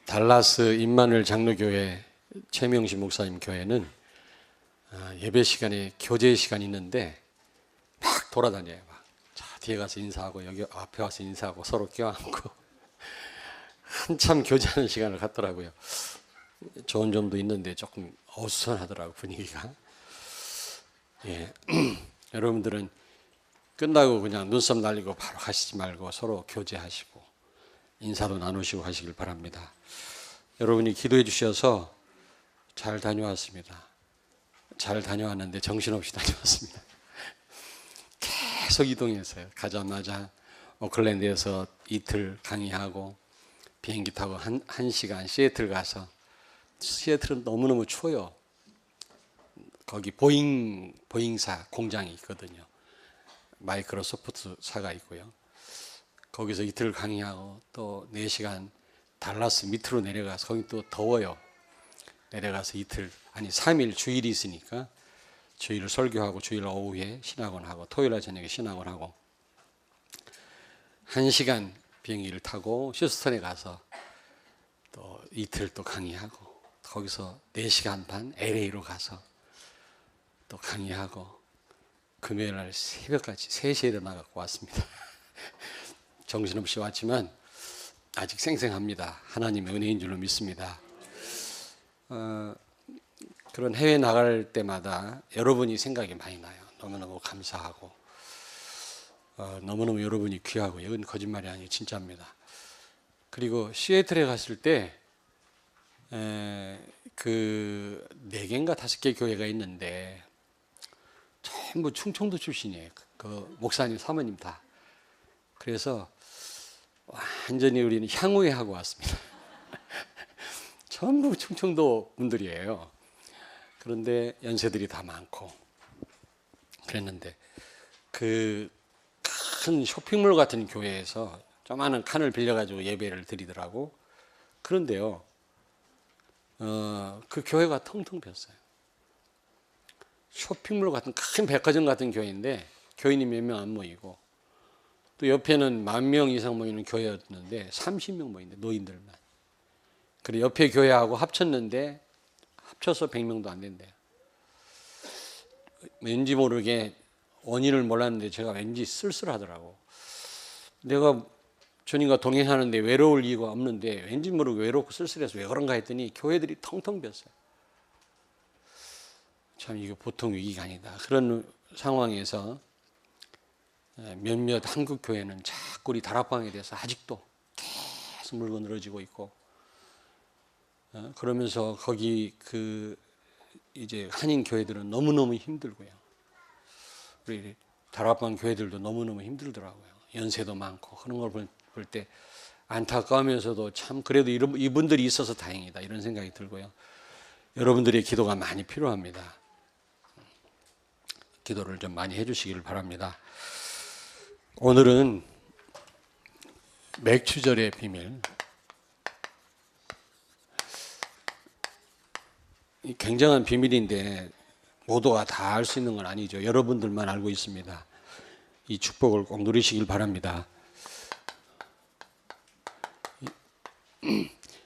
달라스 임마누엘 장로교회 최명식 목사님 교회는 예배 시간에 교제 시간이 있는데 막 돌아다녀요. 막. 자, 뒤에 가서 인사하고 여기 앞에 와서 인사하고 서로 껴안고 한참 교제하는 시간을 갖더라고요. 좋은 점도 있는데 조금 어수선하더라고 분위기가. 예. 여러분들은 끝나고 그냥 눈썹 날리고 바로 가시지 말고 서로 교제하시고 인사도 나누시고 하시길 바랍니다. 여러분이 기도해 주셔서 잘 다녀왔습니다. 잘 다녀왔는데 정신없이 다녀왔습니다. 계속 이동했어요. 가자마자 오클랜드에서 이틀 강의하고 비행기 타고 한 시간 시애틀 가서, 시애틀은 너무너무 추워요. 거기 보잉사 공장이 있거든요. 마이크로소프트사가 있고요. 거기서 이틀 강의하고 또 4시간 달라스 밑으로 내려가서, 거기 또 더워요. 내려가서 3일 주일이 있으니까 주일 설교하고 주일 오후에 신학원하고 토요일 저녁에 신학원하고 1시간 비행기를 타고 휴스턴에 가서 또 이틀 또 강의하고, 거기서 4시간 반 LA로 가서 또 강의하고 금요일 날 새벽까지 3시에 일어나갖고 왔습니다. 정신없이 왔지만 아직 생생합니다. 하나님의 은혜인 줄로 믿습니다. 그런 해외 나갈 때마다 여러분이 생각이 많이 나요. 너무너무 감사하고 너무너무 여러분이 귀하고, 이건 거짓말이 아니에요. 진짜입니다. 그리고 시애틀에 갔을 때 그 4개인가 5개 교회가 있는데 전부 충청도 출신이에요. 그 목사님 사모님 다. 그래서 완전히 우리는 향후회하고 왔습니다. 전부 충청도 분들이에요. 그런데 연세들이 다 많고 그랬는데, 그 큰 쇼핑몰 같은 교회에서 조그마한 칸을 빌려가지고 예배를 드리더라고. 그런데요, 그 교회가 텅텅 비었어요. 쇼핑몰 같은 큰 백화점 같은 교회인데 교인이 몇 명 안 모이고, 또 옆에는 10,000명 이상 모이는 교회였는데 30명 모이는데 노인들만. 그리고 옆에 교회하고 합쳤는데 합쳐서 100명도 안 된대요. 왠지 모르게 원인을 몰랐는데 제가 왠지 쓸쓸하더라고. 내가 주님과 동행하는데 외로울 이유가 없는데 왠지 모르게 외롭고 쓸쓸해서 왜 그런가 했더니 교회들이 텅텅 비었어요. 참 이거 보통 위기가 아니다. 그런 상황에서 몇몇 한국 교회는 자꾸 우리 다락방에 대해서 아직도 계속 물고 늘어지고 있고, 그러면서 거기 이제 한인 교회들은 너무너무 힘들고요. 우리 다락방 교회들도 너무너무 힘들더라고요. 연세도 많고 그런 걸 볼 때 안타까우면서도 참 그래도 이분들이 있어서 다행이다 이런 생각이 들고요. 여러분들의 기도가 많이 필요합니다. 기도를 좀 많이 해주시기를 바랍니다. 오늘은 맥추절의 비밀, 굉장한 비밀인데 모두가 다 알 수 있는 건 아니죠. 여러분들만 알고 있습니다. 이 축복을 꼭 누리시길 바랍니다.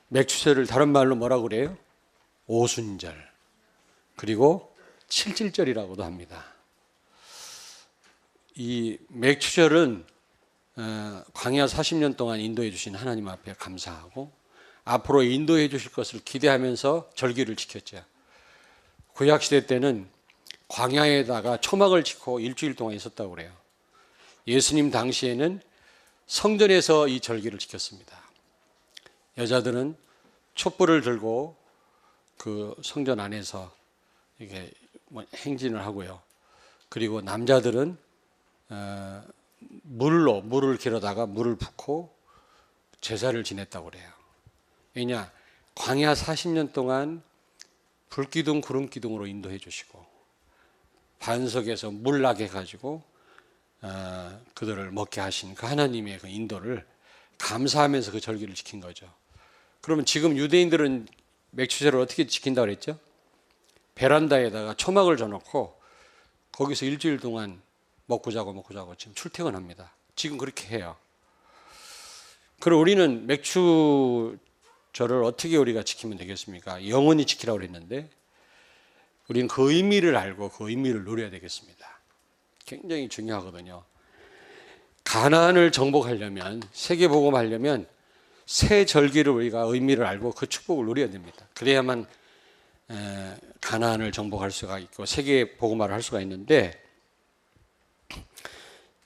맥추절을 다른 말로 뭐라고 그래요? 오순절, 그리고 칠칠절이라고도 합니다. 이 맥추절은 광야 40년 동안 인도해 주신 하나님 앞에 감사하고 앞으로 인도해 주실 것을 기대하면서 절기를 지켰죠. 구약시대 때는 광야에다가 초막을 치고 일주일 동안 있었다고 그래요. 예수님 당시에는 성전에서 이 절기를 지켰습니다. 여자들은 촛불을 들고 그 성전 안에서 이게 행진을 하고요. 그리고 남자들은 물을 길어다가 물을 붓고 제사를 지냈다고 그래요. 왜냐? 광야 40년 동안 불기둥 구름기둥으로 인도해 주시고 반석에서 물 나게 가지고 그들을 먹게 하신 그 하나님의 그 인도를 감사하면서 그 절기를 지킨 거죠. 그러면 지금 유대인들은 맥추절을 어떻게 지킨다고 그랬죠? 베란다에다가 초막을 줘놓고 거기서 일주일 동안 먹고 자고 지금 출퇴근합니다. 지금 그렇게 해요. 그럼 우리는 맥추 절을 어떻게 우리가 지키면 되겠습니까? 영원히 지키라고 그랬는데 우리는 그 의미를 알고 그 의미를 누려야 되겠습니다. 굉장히 중요하거든요. 가나안을 정복하려면, 세계복음하려면 새 절기를 우리가 의미를 알고 그 축복을 누려야 됩니다. 그래야만 가나안을 정복할 수가 있고 세계복음화를 할 수가 있는데,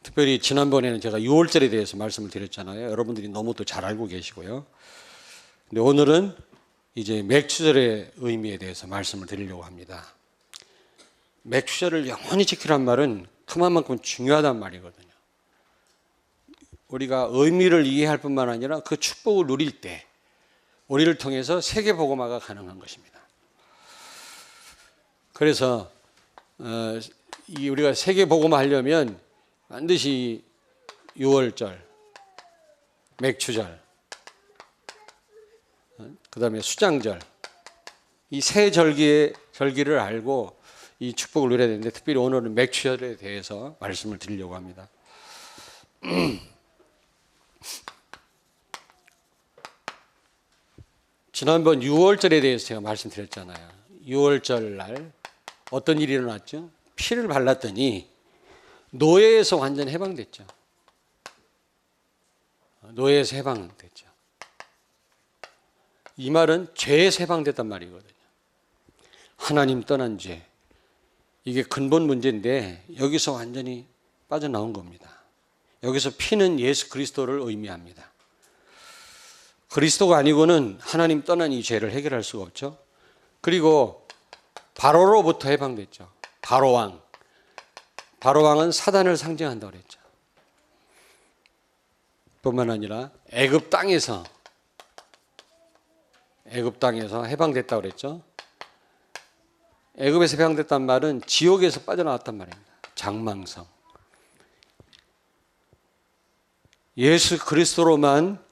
특별히 지난번에는 제가 6월절에 대해서 말씀을 드렸잖아요. 여러분들이 너무 또 잘 알고 계시고요. 근데 오늘은 이제 맥추절의 의미에 대해서 말씀을 드리려고 합니다. 맥추절을 영원히 지키란 말은 그만큼 중요하단 말이거든요. 우리가 의미를 이해할 뿐만 아니라 그 축복을 누릴 때 우리를 통해서 세계 복음화가 가능한 것입니다. 그래서 우리가 세계 복음화 하려면 반드시 6월절, 맥추절, 그 다음에 수장절, 이 세 절기를 알고 이 축복을 누려야 되는데, 특별히 오늘은 맥추절에 대해서 말씀을 드리려고 합니다. 지난번 6월절에 대해서 제가 말씀드렸잖아요. 6월절 날 어떤 일이 일어났죠? 피를 발랐더니 노예에서 완전히 해방됐죠. 노예에서 해방됐죠. 이 말은 죄에서 해방됐단 말이거든요. 하나님 떠난 죄, 이게 근본 문제인데 여기서 완전히 빠져나온 겁니다. 여기서 피는 예수 그리스도를 의미합니다. 그리스도가 아니고는 하나님 떠난 이 죄를 해결할 수가 없죠. 그리고 바로로부터 해방됐죠. 바로왕. 바로왕은 사단을 상징한다고 그랬죠. 뿐만 아니라 애굽 땅에서 해방됐다고 그랬죠. 애굽에서 해방됐단 말은 지옥에서 빠져나왔단 말입니다. 장망성. 예수 그리스도로만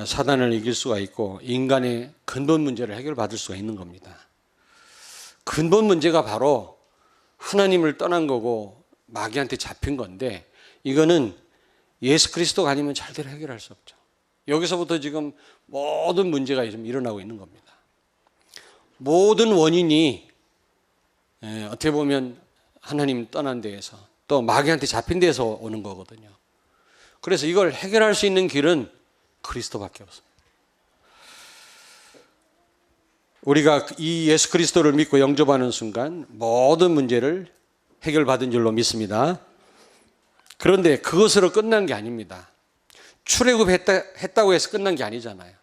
사단을 이길 수가 있고 인간의 근본 문제를 해결받을 수가 있는 겁니다. 근본 문제가 바로 하나님을 떠난 거고 마귀한테 잡힌 건데, 이거는 예수 그리스도가 아니면 절대로 해결할 수 없죠. 여기서부터 지금 모든 문제가 지금 일어나고 있는 겁니다. 모든 원인이 어떻게 보면 하나님 떠난 데에서 또 마귀한테 잡힌 데에서 오는 거거든요. 그래서 이걸 해결할 수 있는 길은 그리스도밖에 없습니다. 우리가 이 예수 그리스도를 믿고 영접하는 순간 모든 문제를 해결받은 줄로 믿습니다. 그런데 그것으로 끝난 게 아닙니다. 출애굽했다고 해서 끝난 게 아니잖아요.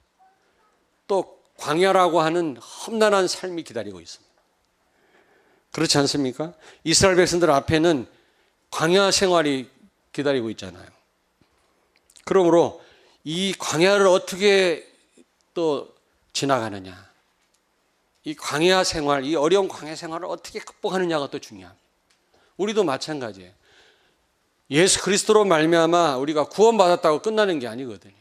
또 광야라고 하는 험난한 삶이 기다리고 있습니다. 그렇지 않습니까? 이스라엘 백성들 앞에는 광야 생활이 기다리고 있잖아요. 그러므로 이 광야를 어떻게 또 지나가느냐, 이 광야 생활, 이 어려운 광야 생활을 어떻게 극복하느냐가 또 중요합니다. 우리도 마찬가지예요. 예수 그리스도로 말미암아 우리가 구원받았다고 끝나는 게 아니거든요.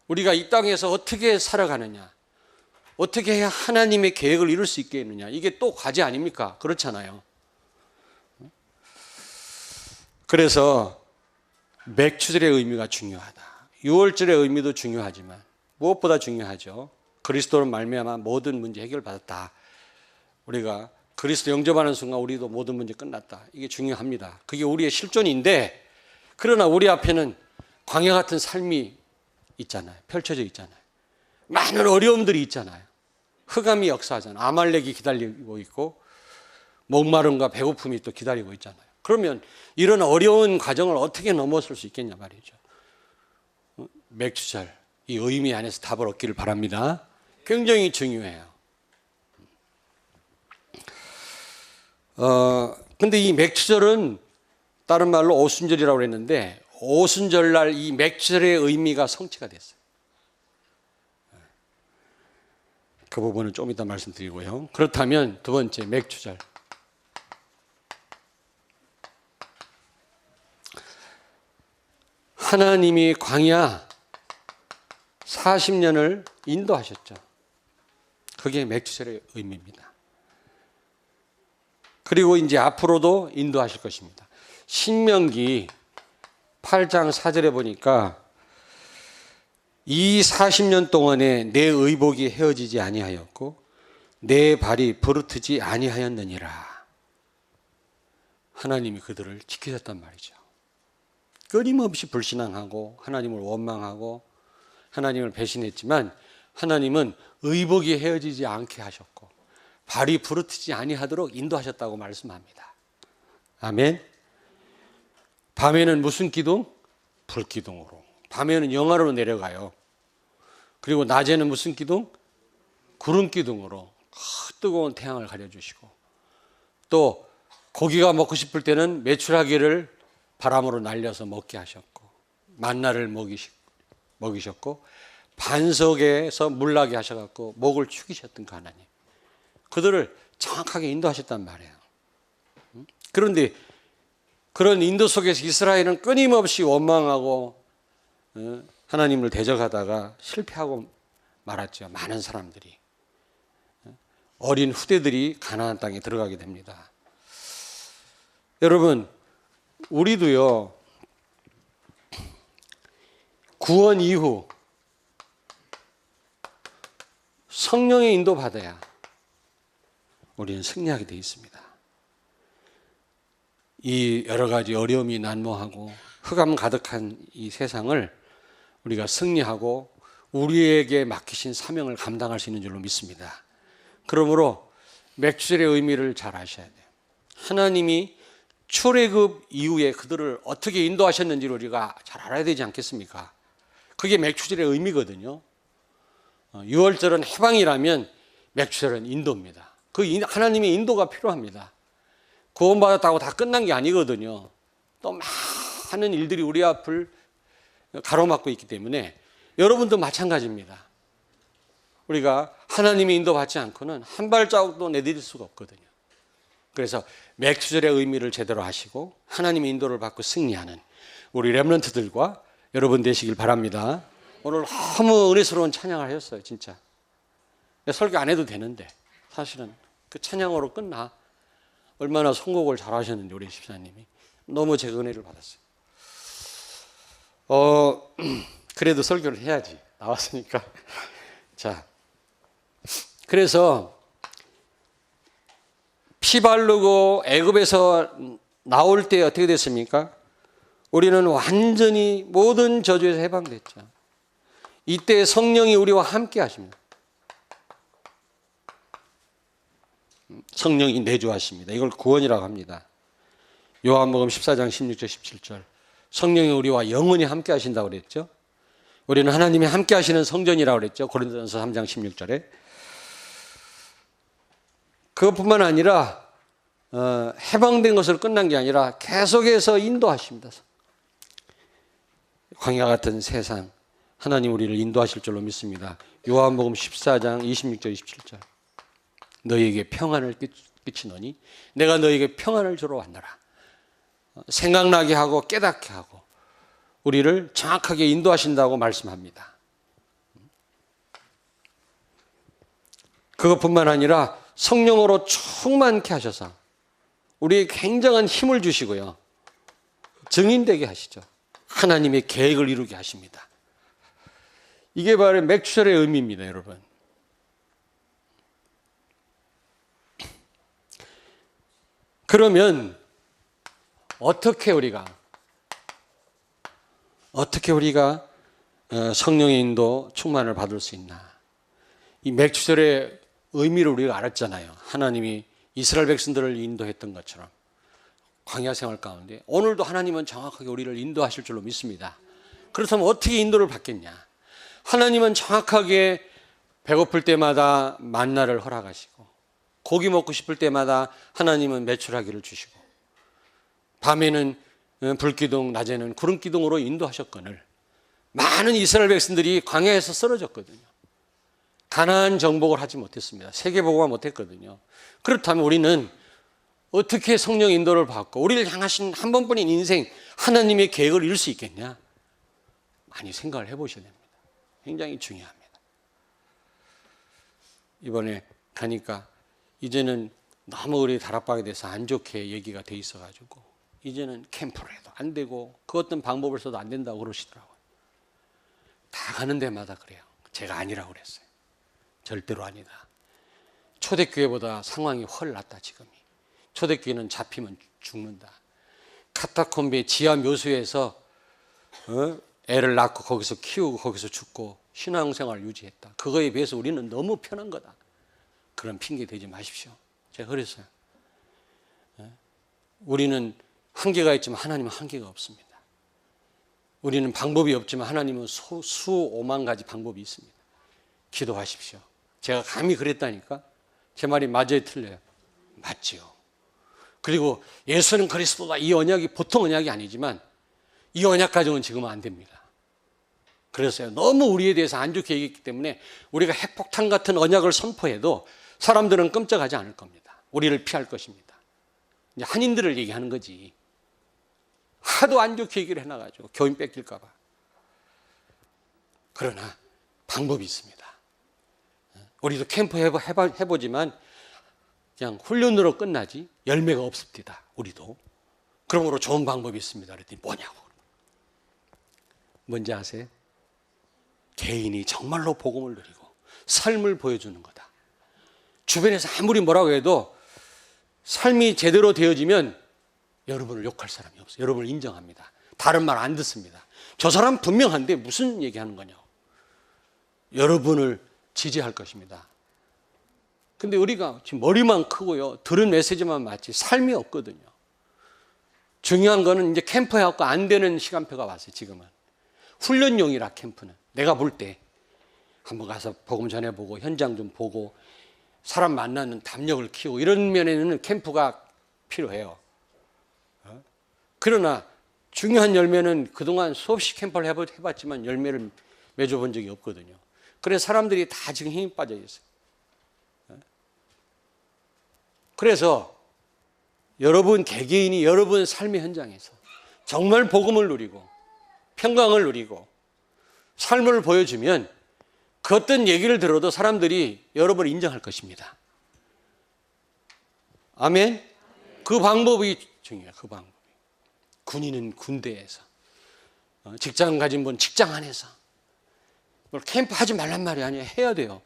우리가 이 땅에서 어떻게 살아가느냐, 어떻게 해야 하나님의 계획을 이룰 수 있겠느냐, 이게 또 과제 아닙니까? 그렇잖아요. 그래서 맥추절의 의미가 중요하다. 6월절의 의미도 중요하지만 무엇보다 중요하죠. 그리스도로 말미암아 모든 문제 해결받았다. 우리가 그리스도 영접하는 순간 우리도 모든 문제 끝났다. 이게 중요합니다. 그게 우리의 실존인데, 그러나 우리 앞에는 광야 같은 삶이 있잖아요. 펼쳐져 있잖아요. 많은 어려움들이 있잖아요. 흑암이 역사하잖아요. 아말렉이 기다리고 있고 목마름과 배고픔이 또 기다리고 있잖아요. 그러면 이런 어려운 과정을 어떻게 넘어설 수 있겠냐 말이죠. 맥추절, 이 의미 안에서 답을 얻기를 바랍니다. 굉장히 중요해요. 근데 이 맥추절은 다른 말로 오순절이라고 그랬는데, 오순절날 이 맥추절의 의미가 성취가 됐어요. 그 부분은 좀 이따 말씀드리고요. 그렇다면 두 번째, 맥추절. 하나님이 광야 40년을 인도하셨죠. 그게 맥추절의 의미입니다. 그리고 이제 앞으로도 인도하실 것입니다. 신명기 8장 4절에 보니까 이 40년 동안에 내 의복이 헤어지지 아니하였고 내 발이 부르트지 아니하였느니라. 하나님이 그들을 지키셨단 말이죠. 끊임없이 불신앙하고 하나님을 원망하고 하나님을 배신했지만 하나님은 의복이 헤어지지 않게 하셨고 발이 부르트지 아니하도록 인도하셨다고 말씀합니다. 아멘. 밤에는 무슨 기둥? 불기둥으로. 밤에는 영하로 내려가요. 그리고 낮에는 무슨 기둥? 구름 기둥으로 뜨거운 태양을 가려주시고, 또 고기가 먹고 싶을 때는 메추라기를 바람으로 날려서 먹게 하셨고, 만나를 먹이셨고, 반석에서 물나게 하셔갖고 목을 축이셨던 그 하나님, 그들을 정확하게 인도하셨단 말이에요. 그런데 그런 인도 속에서 이스라엘은 끊임없이 원망하고 하나님을 대적하다가 실패하고 말았죠. 많은 사람들이, 어린 후대들이 가나안 땅에 들어가게 됩니다. 여러분, 우리도요, 구원 이후 성령의 인도 받아야 우리는 승리하게 되어 있습니다. 이 여러 가지 어려움이 난무하고 흑암 가득한 이 세상을 우리가 승리하고 우리에게 맡기신 사명을 감당할 수 있는 줄로 믿습니다. 그러므로 맥주절의 의미를 잘 아셔야 돼요. 하나님이 출애굽 이후에 그들을 어떻게 인도하셨는지를 우리가 잘 알아야 되지 않겠습니까? 그게 맥주절의 의미거든요. 유월절은 해방이라면 맥주절은 인도입니다. 그 하나님의 인도가 필요합니다. 구원받았다고 다 끝난 게 아니거든요. 또 많은 일들이 우리 앞을 가로막고 있기 때문에 여러분도 마찬가지입니다. 우리가 하나님의 인도받지 않고는 한 발자국도 내디딜 수가 없거든요. 그래서 맥주절의 의미를 제대로 하시고 하나님의 인도를 받고 승리하는 우리 렘넌트들과 여러분 되시길 바랍니다. 오늘 너무 은혜스러운 찬양을 하셨어요. 진짜 설교 안 해도 되는데 사실은 그 찬양으로 끝나. 얼마나 선곡을 잘하셨는지 우리 집사님이. 너무 제가 은혜를 받았어요. 그래도 설교를 해야지, 나왔으니까. 자, 그래서 피 바르고 애굽에서 나올 때 어떻게 됐습니까? 우리는 완전히 모든 저주에서 해방됐죠. 이때 성령이 우리와 함께 하십니다. 성령이 내주하십니다. 이걸 구원이라고 합니다. 요한복음 14장 16절 17절. 성령이 우리와 영원히 함께 하신다고 그랬죠. 우리는 하나님이 함께 하시는 성전이라고 그랬죠. 고린도전서 3장 16절에. 그것뿐만 아니라 해방된 것을 끝난 게 아니라 계속해서 인도하십니다. 광야 같은 세상 하나님 우리를 인도하실 줄로 믿습니다. 요한복음 14장 26절 27절. 너희에게 평안을 끼치노니 내가 너희에게 평안을 주러 왔노라. 생각나게 하고 깨닫게 하고 우리를 정확하게 인도하신다고 말씀합니다. 그것뿐만 아니라 성령으로 충만케 하셔서 우리에게 굉장한 힘을 주시고요, 증인되게 하시죠. 하나님의 계획을 이루게 하십니다. 이게 바로 맥주절의 의미입니다, 여러분. 그러면 어떻게 우리가 성령의 인도 충만을 받을 수 있나? 이 맥주절의 의미를 우리가 알았잖아요. 하나님이 이스라엘 백성들을 인도했던 것처럼 광야 생활 가운데 오늘도 하나님은 정확하게 우리를 인도하실 줄로 믿습니다. 그렇다면 어떻게 인도를 받겠냐? 하나님은 정확하게 배고플 때마다 만나를 허락하시고, 고기 먹고 싶을 때마다 하나님은 메추라기를 주시고, 밤에는 불기둥, 낮에는 구름기둥으로 인도하셨거늘 많은 이스라엘 백성들이 광야에서 쓰러졌거든요. 가나안 정복을 하지 못했습니다. 세계복음화 못했거든요. 그렇다면 우리는 어떻게 성령 인도를 받고 우리를 향하신 한 번뿐인 인생 하나님의 계획을 이룰 수 있겠냐? 많이 생각을 해보셔야 됩니다. 굉장히 중요합니다. 이번에 가니까 이제는 너무 우리 다락방에 대해서 안 좋게 얘기가 돼 있어가지고 이제는 캠프를 해도 안 되고 그 어떤 방법을 써도 안 된다고 그러시더라고요. 다 가는 데마다 그래요. 제가 아니라고 그랬어요. 절대로 아니다. 초대교회보다 상황이 훨 낫다 지금이. 초대교회는 잡히면 죽는다. 카타콤베 지하 묘소에서 애를 낳고 거기서 키우고 거기서 죽고 신앙생활을 유지했다. 그거에 비해서 우리는 너무 편한 거다. 그런 핑계 대지 마십시오. 제가 그랬어요. 우리는 한계가 있지만 하나님은 한계가 없습니다. 우리는 방법이 없지만 하나님은 수오만 가지 방법이 있습니다. 기도하십시오. 제가 감히 그랬다니까? 제 말이 맞아요, 틀려요? 맞지요. 그리고 예수는 그리스도다. 이 언약이 보통 언약이 아니지만 이 언약 가정은 지금은 안 됩니다. 그래서요, 너무 우리에 대해서 안 좋게 얘기했기 때문에 우리가 핵폭탄 같은 언약을 선포해도 사람들은 끔찍하지 않을 겁니다. 우리를 피할 것입니다. 이제 한인들을 얘기하는 거지. 하도 안 좋게 얘기를 해놔가지고 교인 뺏길까 봐. 그러나 방법이 있습니다. 우리도 캠프 해보지만 그냥 훈련으로 끝나지 열매가 없습니다. 우리도. 그러므로 좋은 방법이 있습니다. 그랬더니 뭐냐고. 뭔지 아세요? 개인이 정말로 복음을 누리고 삶을 보여주는 거다. 주변에서 아무리 뭐라고 해도 삶이 제대로 되어지면 여러분을 욕할 사람이 없어요. 여러분을 인정합니다. 다른 말 안 듣습니다. 저 사람 분명한데 무슨 얘기하는 거냐고. 여러분을 지지할 것입니다. 근데 우리가 지금 머리만 크고요, 들은 메시지만 맞지 삶이 없거든요. 중요한 거는 이제 캠프 해갖고 안 되는 시간표가 왔어요. 지금은 훈련용이라. 캠프는 내가 볼 때 한번 가서 복음 전해보고 현장 좀 보고 사람 만나는 담력을 키우고 이런 면에는 캠프가 필요해요. 그러나 중요한 열매는 그동안 수없이 캠프를 해봤지만 열매를 맺어본 적이 없거든요. 그래서 사람들이 다 지금 힘이 빠져 있어요. 그래서 여러분 개개인이 여러분 삶의 현장에서 정말 복음을 누리고 평강을 누리고 삶을 보여주면 그 어떤 얘기를 들어도 사람들이 여러분을 인정할 것입니다. 아멘? 그 방법이 중요해요. 그 방법이. 군인은 군대에서, 직장 가진 분 직장 안에서. 캠프 하지 말란 말이 아니에요. 해야 돼요.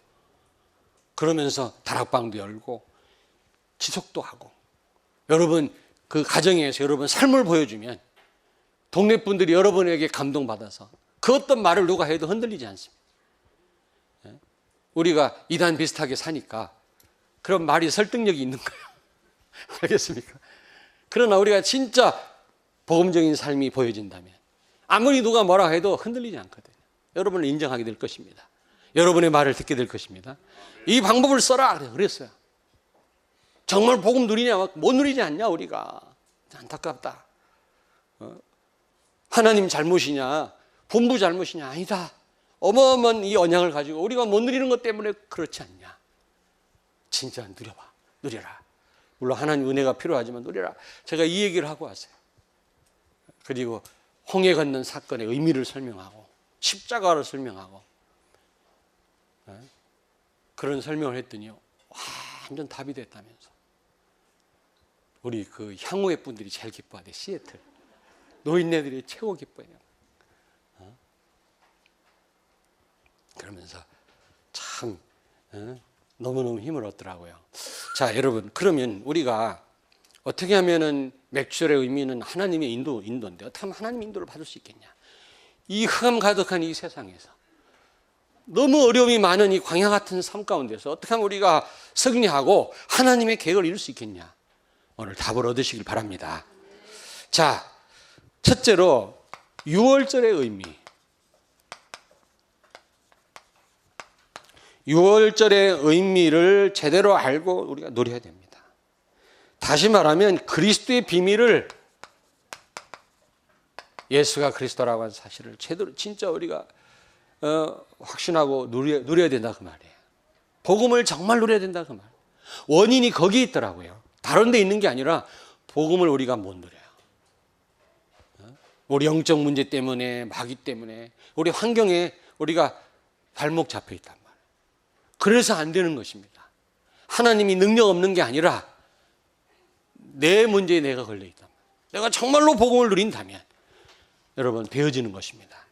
그러면서 다락방도 열고 지속도 하고 여러분 그 가정에서 여러분 삶을 보여주면 동네 분들이 여러분에게 감동받아서 그 어떤 말을 누가 해도 흔들리지 않습니다. 우리가 이단 비슷하게 사니까 그런 말이 설득력이 있는 거예요. 알겠습니까? 그러나 우리가 진짜 복음적인 삶이 보여진다면 아무리 누가 뭐라 해도 흔들리지 않거든요. 여러분을 인정하게 될 것입니다. 여러분의 말을 듣게 될 것입니다. 이 방법을 써라 그랬어요. 정말 복음 누리냐? 못 누리지 않냐 우리가. 안타깝다. 하나님 잘못이냐? 본부 잘못이냐? 아니다. 어마어마한 이 언약을 가지고 우리가 못 누리는 것 때문에 그렇지 않냐? 진짜 누려봐. 누려라. 물론 하나님 은혜가 필요하지만 누려라. 제가 이 얘기를 하고 왔어요. 그리고 홍해 건넌 사건의 의미를 설명하고 십자가를 설명하고 그런 설명을 했더니 완전 답이 됐다면서. 우리 그 향후의 분들이 제일 기뻐하대. 시애틀 노인네들이 최고 기뻐해요. 그러면서 참 너무너무 힘을 얻더라고요. 자, 여러분, 그러면 우리가 어떻게 하면은 맥주의 의미는 하나님의 인도인데 어떻게 하면 하나님의 인도를 받을 수 있겠냐? 이 흑암 가득한 이 세상에서 너무 어려움이 많은 이 광야 같은 삶 가운데서 어떻게 하면 우리가 승리하고 하나님의 계획을 이룰 수 있겠냐? 오늘 답을 얻으시길 바랍니다. 자, 첫째로 6월절의 의미. 6월절의 의미를 제대로 알고 우리가 누려야 됩니다. 다시 말하면 그리스도의 비밀을, 예수가 그리스도라고 하는 사실을 제대로 진짜 우리가 확신하고 누려야 된다 그 말이에요. 복음을 정말 누려야 된다 그 말. 원인이 거기에 있더라고요. 다른 데 있는 게 아니라 복음을 우리가 못 누려요. 우리 영적 문제 때문에, 마귀 때문에, 우리 환경에 우리가 발목 잡혀 있단 말이에요. 그래서 안 되는 것입니다. 하나님이 능력 없는 게 아니라 내 문제에 내가 걸려 있단 말이에요. 내가 정말로 복음을 누린다면 여러분 되어지는 것입니다.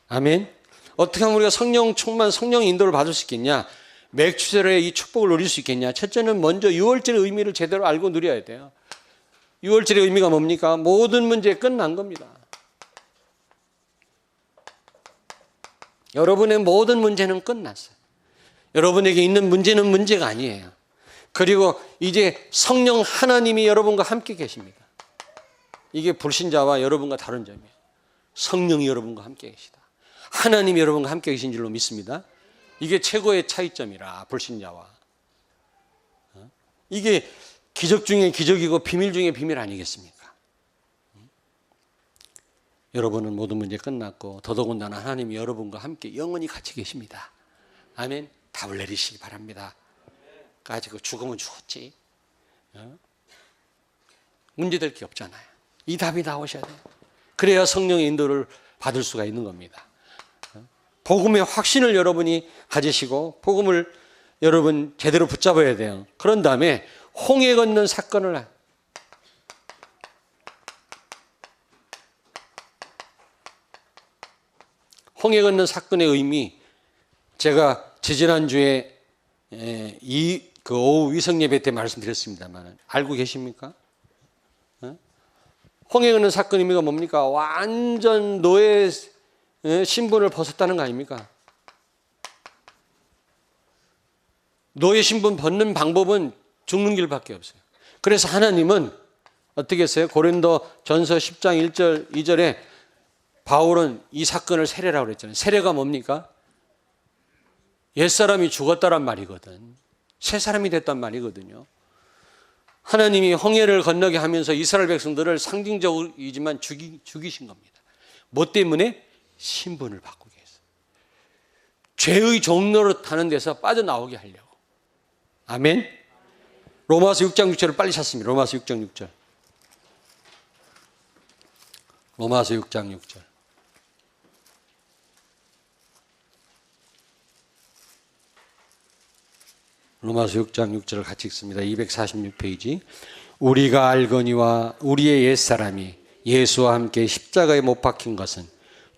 아멘. 어떻게 하면 우리가 성령 충만, 성령 인도를 받을 수 있겠냐? 맥추절에 이 축복을 누릴 수 있겠냐? 첫째는 먼저 유월절의 의미를 제대로 알고 누려야 돼요. 유월절의 의미가 뭡니까? 모든 문제 끝난 겁니다. 여러분의 모든 문제는 끝났어요. 여러분에게 있는 문제는 문제가 아니에요. 그리고 이제 성령 하나님이 여러분과 함께 계십니다. 이게 불신자와 여러분과 다른 점이에요. 성령이 여러분과 함께 계시다. 하나님이 여러분과 함께 계신 줄로 믿습니다. 이게 최고의 차이점이라, 불신자와. 이게 기적 중에 기적이고 비밀 중에 비밀 아니겠습니까? 여러분은 모든 문제 끝났고 더더군다나 하나님이 여러분과 함께 영원히 같이 계십니다. 아멘. 답을 내리시기 바랍니다. 가지고 죽으면 죽었지. 문제될 게 없잖아요. 이 답이 나오셔야 돼요. 그래야 성령의 인도를 받을 수가 있는 겁니다. 복음의 확신을 여러분이 가지시고 복음을 여러분 제대로 붙잡아야 돼요. 그런 다음에 홍해 건넌 사건을 홍해 건넌 사건의 의미, 제가 지지난주에 그 오후 위성 예배 때 말씀드렸습니다만 알고 계십니까? 홍해 건넌 사건 의미가 뭡니까? 완전 노예 신분을 벗었다는 거 아닙니까? 노예 신분 벗는 방법은 죽는 길밖에 없어요. 그래서 하나님은 어떻게 했어요? 고린도 전서 10장 1절 2절에 바울은 이 사건을 세례라고 그랬잖아요. 세례가 뭡니까? 옛사람이 죽었다란 말이거든. 새 사람이 됐단 말이거든요. 하나님이 홍해를 건너게 하면서 이스라엘 백성들을 상징적이지만 죽이신 겁니다. 뭐 때문에? 신분을 바꾸게 했어요. 죄의 종로로 타는 데서 빠져나오게 하려고. 아멘. 로마서 6장 6절을 빨리 찾습니다. 로마서 6장 6절. 로마서 6장 6절. 로마서 6장 6절을 같이 읽습니다. 246페이지. 우리가 알거니와 우리의 옛사람이 예수와 함께 십자가에 못 박힌 것은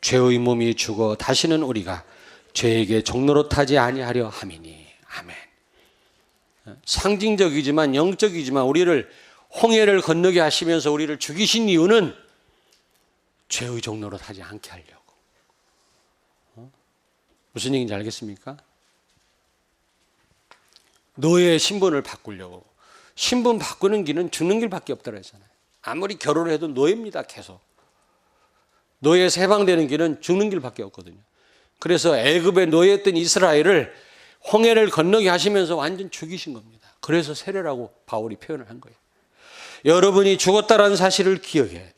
죄의 몸이 죽어 다시는 우리가 죄에게 종로로 타지 아니하려 함이니. 아멘. 상징적이지만 영적이지만 우리를 홍해를 건너게 하시면서 우리를 죽이신 이유는 죄의 종로로 타지 않게 하려고. 무슨 얘기인지 알겠습니까? 노예의 신분을 바꾸려고. 신분 바꾸는 길은 죽는 길밖에 없다고 했잖아요. 아무리 결혼을 해도 노예입니다. 계속. 노예에서 해방되는 길은 죽는 길밖에 없거든요. 그래서 애굽의 노예였던 이스라엘을 홍해를 건너게 하시면서 완전 죽이신 겁니다. 그래서 세례라고 바울이 표현을 한 거예요. 여러분이 죽었다라는 사실을 기억해야 돼요.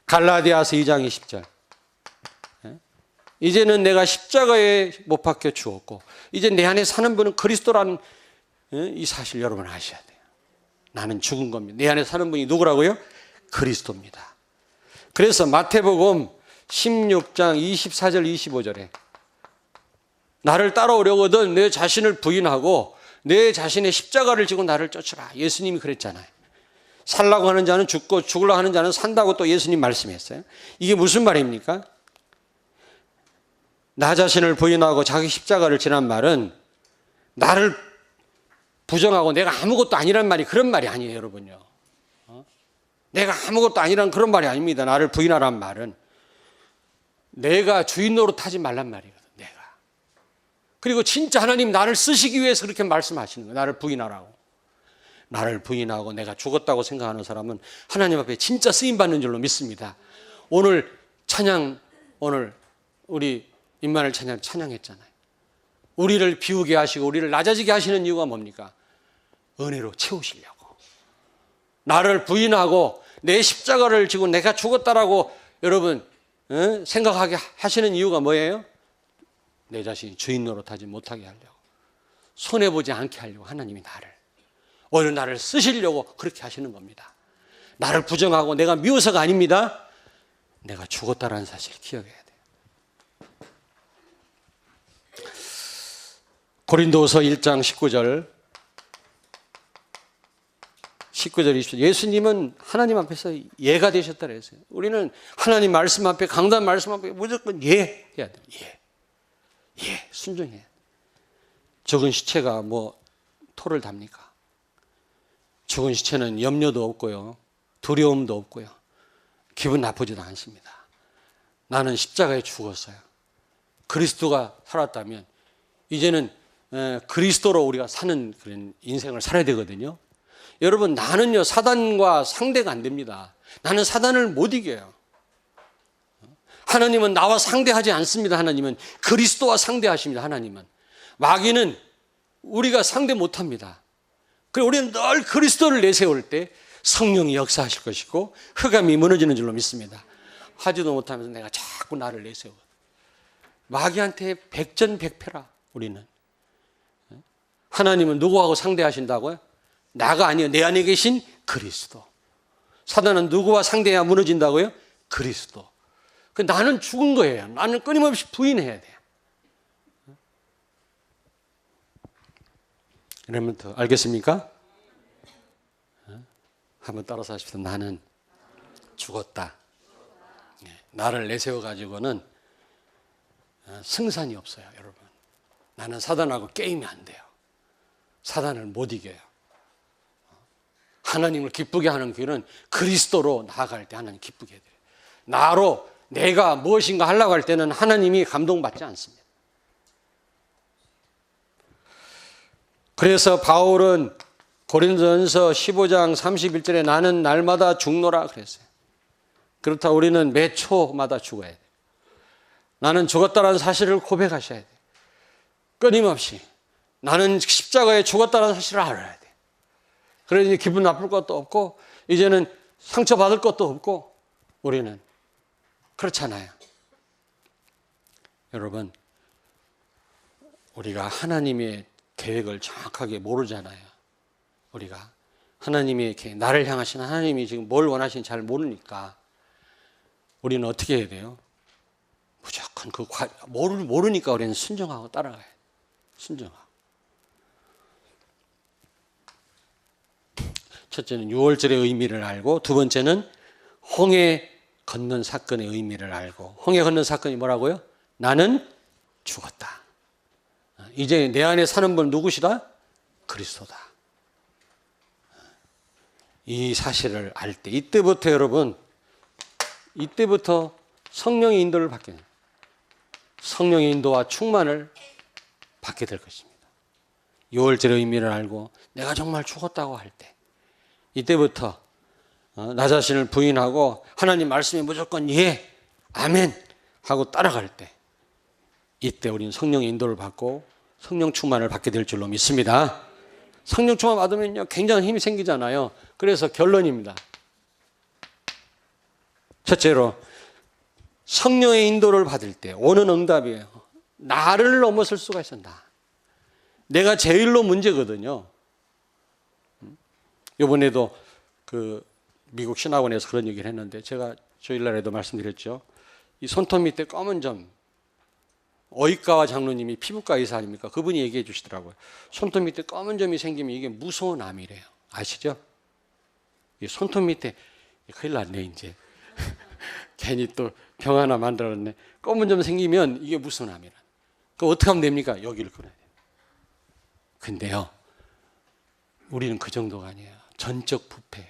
갈라디아서 2장 20절. 이제는 내가 십자가에 못 박혀 죽었고 이제 내 안에 사는 분은 그리스도라는 이 사실 여러분 아셔야 돼요. 나는 죽은 겁니다. 내 안에 사는 분이 누구라고요? 그리스도입니다. 그래서 마태복음 16장 24절 25절에 나를 따라오려거든 내 자신을 부인하고 내 자신의 십자가를 지고 나를 쫓으라. 예수님이 그랬잖아요. 살라고 하는 자는 죽고 죽으려고 하는 자는 산다고 또 예수님 말씀했어요. 이게 무슨 말입니까? 나 자신을 부인하고 자기 십자가를 지난 말은 나를 부정하고 내가 아무것도 아니란 말이 그런 말이 아니에요, 여러분요. 내가 아무것도 아니란 그런 말이 아닙니다. 나를 부인하란 말은 내가 주인 노릇하지 말란 말이거든, 내가. 그리고 진짜 하나님 나를 쓰시기 위해서 그렇게 말씀하시는 거예요. 나를 부인하라고. 나를 부인하고 내가 죽었다고 생각하는 사람은 하나님 앞에 진짜 쓰임받는 줄로 믿습니다. 오늘 찬양, 오늘 우리 임마누엘 찬양했잖아요. 우리를 비우게 하시고 우리를 낮아지게 하시는 이유가 뭡니까? 은혜로 채우시려고. 나를 부인하고 내 십자가를 지고 내가 죽었다라고 여러분 생각하게 하시는 이유가 뭐예요? 내 자신이 주인 노릇하지 못하게 하려고. 손해보지 않게 하려고 하나님이 오히려 나를 쓰시려고 그렇게 하시는 겁니다. 나를 부정하고 내가 미워서가 아닙니다. 내가 죽었다라는 사실을 기억해야 돼요. 고린도서 1장 19절 19절 20절 예수님은 하나님 앞에서 예가 되셨다 그랬어요. 우리는 하나님 말씀 앞에 강단 말씀 앞에 무조건 예 해야 돼요. 예 순종해야 돼요. 죽은 시체가 뭐 토를 답니까? 죽은 시체는 염려도 없고요. 두려움도 없고요. 기분 나쁘지도 않습니다. 나는 십자가에 죽었어요. 그리스도가 살았다면 이제는 그리스도로 우리가 사는 그런 인생을 살아야 되거든요. 여러분 나는요 사단과 상대가 안 됩니다. 나는 사단을 못 이겨요. 하나님은 나와 상대하지 않습니다. 하나님은 그리스도와 상대하십니다. 하나님은 마귀는 우리가 상대 못합니다. 그리고 우리는 늘 그리스도를 내세울 때 성령이 역사하실 것이고 흑암이 무너지는 줄로 믿습니다. 하지도 못하면서 내가 자꾸 나를 내세워. 마귀한테 백전백패라 우리는. 하나님은 누구하고 상대하신다고요? 나가 아니요 내 안에 계신 그리스도. 사단은 누구와 상대해야 무너진다고요? 그리스도. 나는 죽은 거예요. 나는 끊임없이 부인해야 돼요. 여러분 알겠습니까? 한번 따라서 하십시오. 나는 죽었다. 나를 내세워 가지고는 승산이 없어요, 여러분. 나는 사단하고 게임이 안 돼요. 사단을 못 이겨요. 하나님을 기쁘게 하는 길은 그리스도로 나아갈 때 하나님 기쁘게 해야 돼요. 나로 내가 무엇인가 하려고 할 때는 하나님이 감동받지 않습니다. 그래서 바울은 고린도전서 15장 31절에 나는 날마다 죽노라 그랬어요. 그렇다 우리는 매 초마다 죽어야 돼요. 나는 죽었다는 사실을 고백하셔야 돼요. 끊임없이 나는 십자가에 죽었다는 사실을 알아야 돼요. 그래서 이제 기분 나쁠 것도 없고 이제는 상처받을 것도 없고 우리는 그렇잖아요. 여러분 우리가 하나님의 계획을 정확하게 모르잖아요. 우리가 하나님의 나를 향하신 하나님이 지금 뭘 원하시는지 잘 모르니까 우리는 어떻게 해야 돼요? 무조건 모르니까 우리는 순종하고 따라가야 돼요. 순종하고. 첫째는 6월절의 의미를 알고 두 번째는 홍해 건넌 사건의 의미를 알고 홍해 건넌 사건이 뭐라고요? 나는 죽었다. 이제 내 안에 사는 분 누구시다? 그리스도다. 이 사실을 알 때 이때부터 여러분 이때부터 성령의 인도를 받게 됩니다. 성령의 인도와 충만을 받게 될 것입니다. 6월절의 의미를 알고 내가 정말 죽었다고 할 때 이때부터 나 자신을 부인하고 하나님 말씀에 무조건 예, 아멘 하고 따라갈 때 이때 우리는 성령의 인도를 받고 성령 충만을 받게 될 줄로 믿습니다. 성령 충만 받으면요 굉장한 힘이 생기잖아요. 그래서 결론입니다. 첫째로 성령의 인도를 받을 때 오는 응답이에요. 나를 넘어설 수가 있었다. 내가 제일로 문제거든요. 이번에도 그 미국 신학원에서 그런 얘기를 했는데 제가 주일날에도 말씀드렸죠. 이 손톱 밑에 검은 점 어이과와 장로님이 피부과 의사 아닙니까? 그분이 얘기해 주시더라고요. 손톱 밑에 검은 점이 생기면 이게 무서운 암이래요. 아시죠? 이 손톱 밑에 큰일 났네 이제. 괜히 또 병 하나 만들었네. 검은 점 생기면 이게 무슨 암이라. 그럼 어떻게 하면 됩니까? 여기를 끊어야 돼요. 근데요. 우리는 그 정도가 아니에요. 전적 부패예요.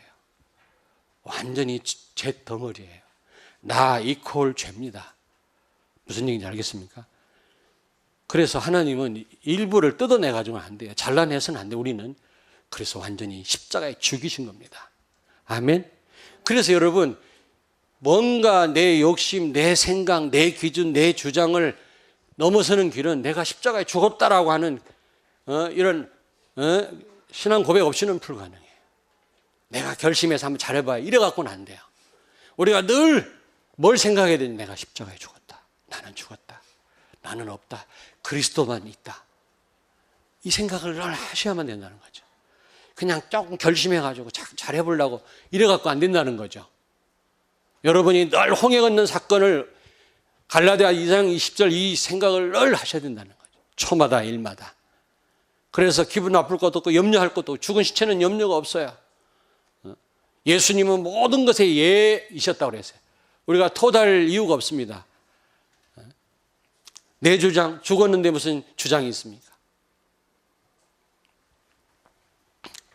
완전히 죄 덩어리예요. 나 이퀄 죄입니다. 무슨 얘기인지 알겠습니까? 그래서 하나님은 일부를 뜯어내가지고는 안 돼요. 잘라내서는 안 돼요. 우리는. 그래서 완전히 십자가에 죽이신 겁니다. 아멘. 그래서 여러분 뭔가 내 욕심, 내 생각, 내 기준, 내 주장을 넘어서는 길은 내가 십자가에 죽었다라고 하는 이런 신앙 고백 없이는 불가능해요. 내가 결심해서 한번 잘해봐야 이래갖고는 안 돼요. 우리가 늘 뭘 생각해야 되니 내가 십자가에 죽었다. 나는 죽었다. 나는 없다. 그리스도만 있다. 이 생각을 늘 하셔야만 된다는 거죠. 그냥 조금 결심해가지고 잘해보려고 이래갖고 안 된다는 거죠. 여러분이 늘 홍해 건넌 사건을 갈라디아 2장 20절 이 생각을 늘 하셔야 된다는 거죠. 초마다 일마다. 그래서 기분 나쁠 것도 없고 염려할 것도 없고 죽은 시체는 염려가 없어요. 예수님은 모든 것에 예이셨다고 그랬어요. 우리가 토달 이유가 없습니다. 내 주장, 죽었는데 무슨 주장이 있습니까?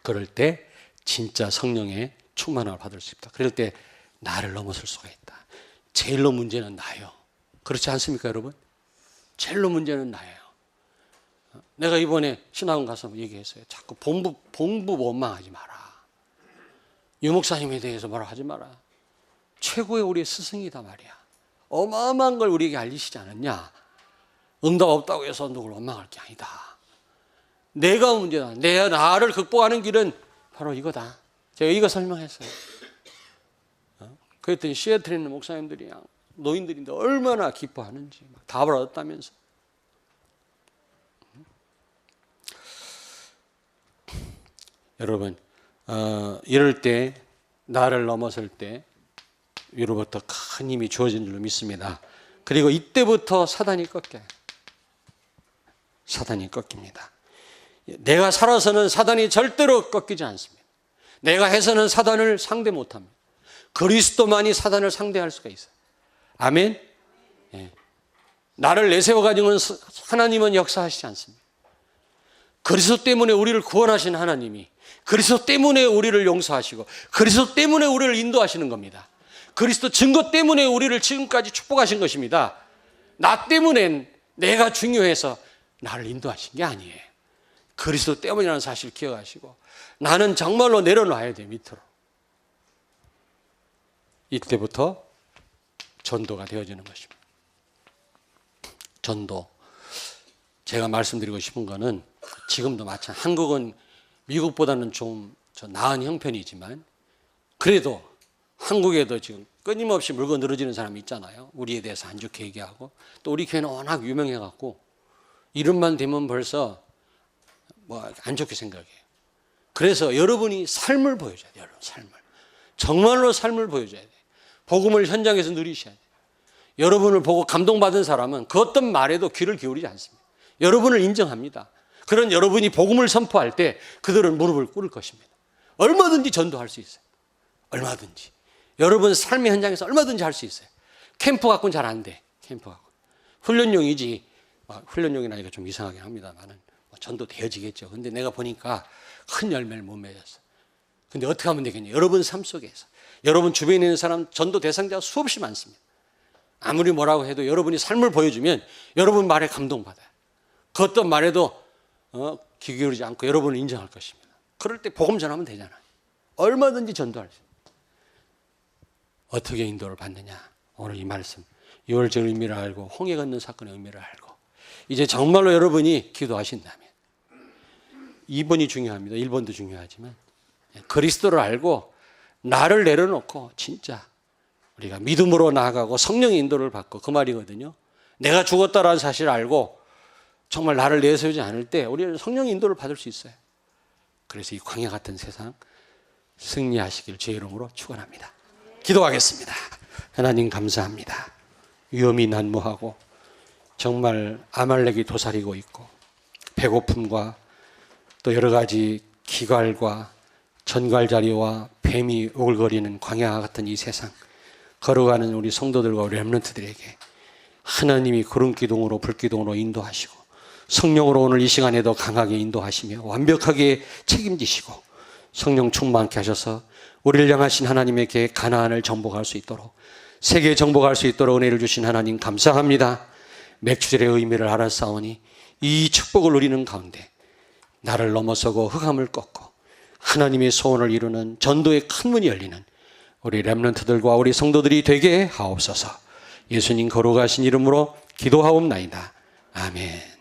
그럴 때 진짜 성령의 충만함을 받을 수 있다. 그럴 때 나를 넘어설 수가 있다. 제일로 문제는 나예요. 그렇지 않습니까, 여러분? 제일로 문제는 나예요. 내가 이번에 신학원 가서 얘기했어요. 자꾸 본부 원망하지 마라. 유 목사님에 대해서 뭐라 하지 마라. 최고의 우리의 스승이다 말이야. 어마어마한 걸 우리에게 알리시지 않았냐. 응답 없다고 해서 누굴 원망할 게 아니다. 내가 문제다. 내가 나를 극복하는 길은 바로 이거다. 제가 이거 설명했어요. 그랬더니 시애틀에 있는 목사님들이 노인들인데 얼마나 기뻐하는지 막 답을 얻었다면서. 여러분, 이럴 때 나를 넘어설 때 위로부터 큰 힘이 주어진 줄로 믿습니다. 그리고 이때부터 사단이 꺾여요. 사단이 꺾입니다. 내가 살아서는 사단이 절대로 꺾이지 않습니다. 내가 해서는 사단을 상대 못합니다. 그리스도만이 사단을 상대할 수가 있어요. 아멘. 예. 나를 내세워가지고는 하나님은 역사하시지 않습니다. 그리스도 때문에 우리를 구원하신 하나님이 그리스도 때문에 우리를 용서하시고 그리스도 때문에 우리를 인도하시는 겁니다. 그리스도 증거 때문에 우리를 지금까지 축복하신 것입니다. 나 때문에 내가 중요해서 나를 인도하신 게 아니에요. 그리스도 때문이라는 사실을 기억하시고 나는 정말로 내려놔야 돼, 밑으로. 이때부터 전도가 되어지는 것입니다. 전도. 제가 말씀드리고 싶은 거는 지금도 마찬가지. 한국은 미국보다는 좀 나은 형편이지만 그래도 한국에도 지금 끊임없이 물고 늘어지는 사람이 있잖아요. 우리에 대해서 안 좋게 얘기하고 또 우리 교회는 워낙 유명해갖고 이름만 되면 벌써 뭐 안 좋게 생각해요. 그래서 여러분이 삶을 보여줘야 돼요. 여러분 삶을. 정말로 삶을 보여줘야 돼요. 복음을 현장에서 누리셔야 돼요. 여러분을 보고 감동받은 사람은 그 어떤 말에도 귀를 기울이지 않습니다. 여러분을 인정합니다. 그런 여러분이 복음을 선포할 때 그들은 무릎을 꿇을 것입니다. 얼마든지 전도할 수 있어요. 얼마든지. 여러분 삶의 현장에서 얼마든지 할 수 있어요. 캠프 갖고는 잘 안 돼. 캠프 갖고. 훈련용이지. 훈련용이라니까 좀 이상하긴 합니다만은 전도 되어지겠죠. 근데 내가 보니까 큰 열매를 못 맺었어. 근데 어떻게 하면 되겠냐. 여러분 삶 속에서. 여러분 주변에 있는 사람 전도 대상자가 수없이 많습니다. 아무리 뭐라고 해도 여러분이 삶을 보여주면 여러분 말에 감동받아요. 그 어떤 말에도 귀 기울이지 않고 여러분을 인정할 것입니다. 그럴 때 복음 전하면 되잖아요. 얼마든지 전도할 수 있어요. 어떻게 인도를 받느냐. 오늘 이 말씀. 유월절 의미를 알고 홍해 건넌 사건의 의미를 알고 이제 정말로 여러분이 기도하신다면 2번이 중요합니다. 1번도 중요하지만 그리스도를 알고 나를 내려놓고 진짜 우리가 믿음으로 나아가고 성령의 인도를 받고 그 말이거든요. 내가 죽었다라는 사실을 알고 정말 나를 내세우지 않을 때 우리는 성령의 인도를 받을 수 있어요. 그래서 이 광야 같은 세상 승리하시길 주의 이름으로 축원합니다. 기도하겠습니다. 하나님 감사합니다. 위험이 난무하고 정말 아말렉이 도사리고 있고 배고픔과 또 여러 가지 기갈과 전갈자리와 뱀이 오글거리는 광야 같은 이 세상 걸어가는 우리 성도들과 우리 렘넌트들에게 하나님이 구름기둥으로 불기둥으로 인도하시고 성령으로 오늘 이 시간에도 강하게 인도하시며 완벽하게 책임지시고 성령 충만케 하셔서 우리를 향하신 하나님에게 가나안을 정복할 수 있도록 세계 정복할 수 있도록 은혜를 주신 하나님 감사합니다. 맥주절의 의미를 알았사오니 이 축복을 누리는 가운데 나를 넘어서고 흑암을 꺾고 하나님의 소원을 이루는 전도의 큰 문이 열리는 우리 렘넌트들과 우리 성도들이 되게 하옵소서. 예수님 거룩하신 이름으로 기도하옵나이다. 아멘.